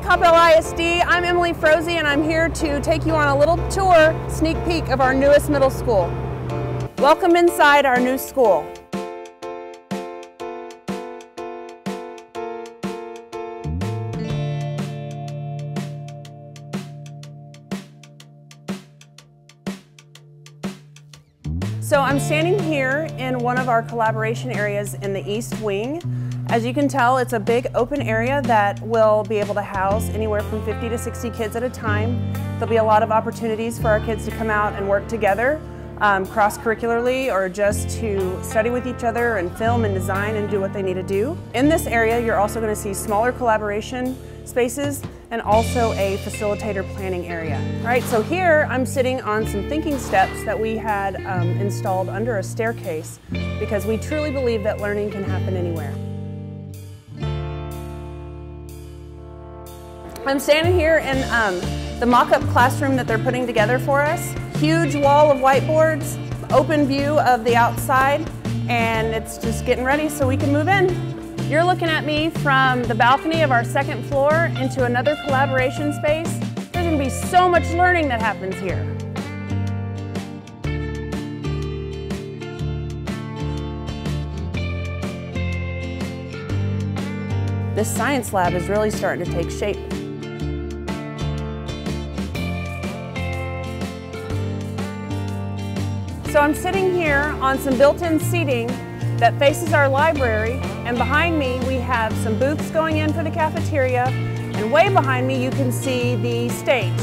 Coppell ISD. I'm Emily Froese, and I'm here to take you on a little tour, sneak peek of our newest middle school. Welcome inside our new school. So I'm standing here in one of our collaboration areas in the East Wing. As you can tell, it's a big open area that will be able to house anywhere from 50 to 60 kids at a time. There'll be a lot of opportunities for our kids to come out and work together, cross-curricularly, or just to study with each other and film and design and do what they need to do. In this area, you're also going to see smaller collaboration spaces and also a facilitator planning area. All right, so here I'm sitting on some thinking steps that we had installed under a staircase because we truly believe that learning can happen anywhere. I'm standing here in the mock-up classroom that they're putting together for us. Huge wall of whiteboards, open view of the outside, and it's just getting ready so we can move in. You're looking at me from the balcony of our second floor into another collaboration space. There's going to be so much learning that happens here. This science lab is really starting to take shape. So I'm sitting here on some built-in seating that faces our library, and behind me we have some booths going in for the cafeteria, and way behind me you can see the stage.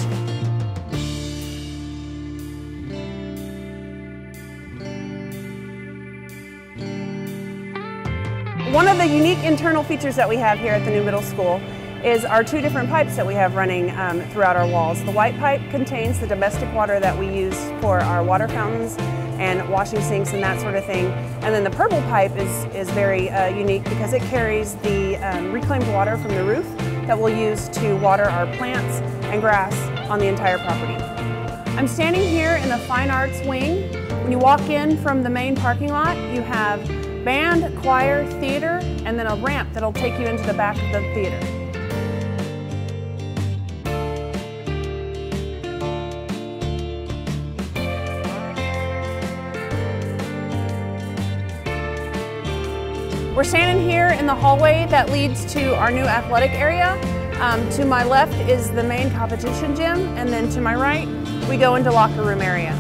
One of the unique internal features that we have here at the new middle school is our two different pipes that we have running throughout our walls. The white pipe contains the domestic water that we use for our water fountains and washing sinks and that sort of thing. And then the purple pipe is very unique because it carries the reclaimed water from the roof that we'll use to water our plants and grass on the entire property. I'm standing here in the Fine Arts Wing. When you walk in from the main parking lot, you have band, choir, theater, and then a ramp that'll take you into the back of the theater. We're standing here in the hallway that leads to our new athletic area. To my left is the main competition gym, and then to my right, we go into locker room area.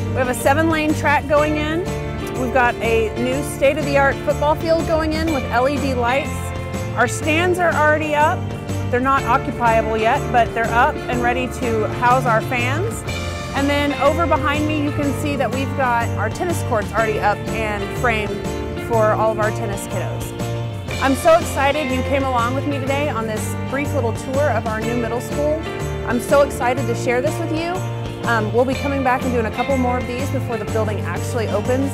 We have a 7-lane track going in. We've got a new state-of-the-art football field going in with LED lights. Our stands are already up. They're not occupiable yet, but they're up and ready to house our fans. And then over behind me, you can see that we've got our tennis courts already up and framed for all of our tennis kiddos. I'm so excited you came along with me today on this brief little tour of our new middle school. I'm so excited to share this with you. We'll be coming back and doing a couple more of these before the building actually opens.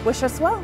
Wish us well.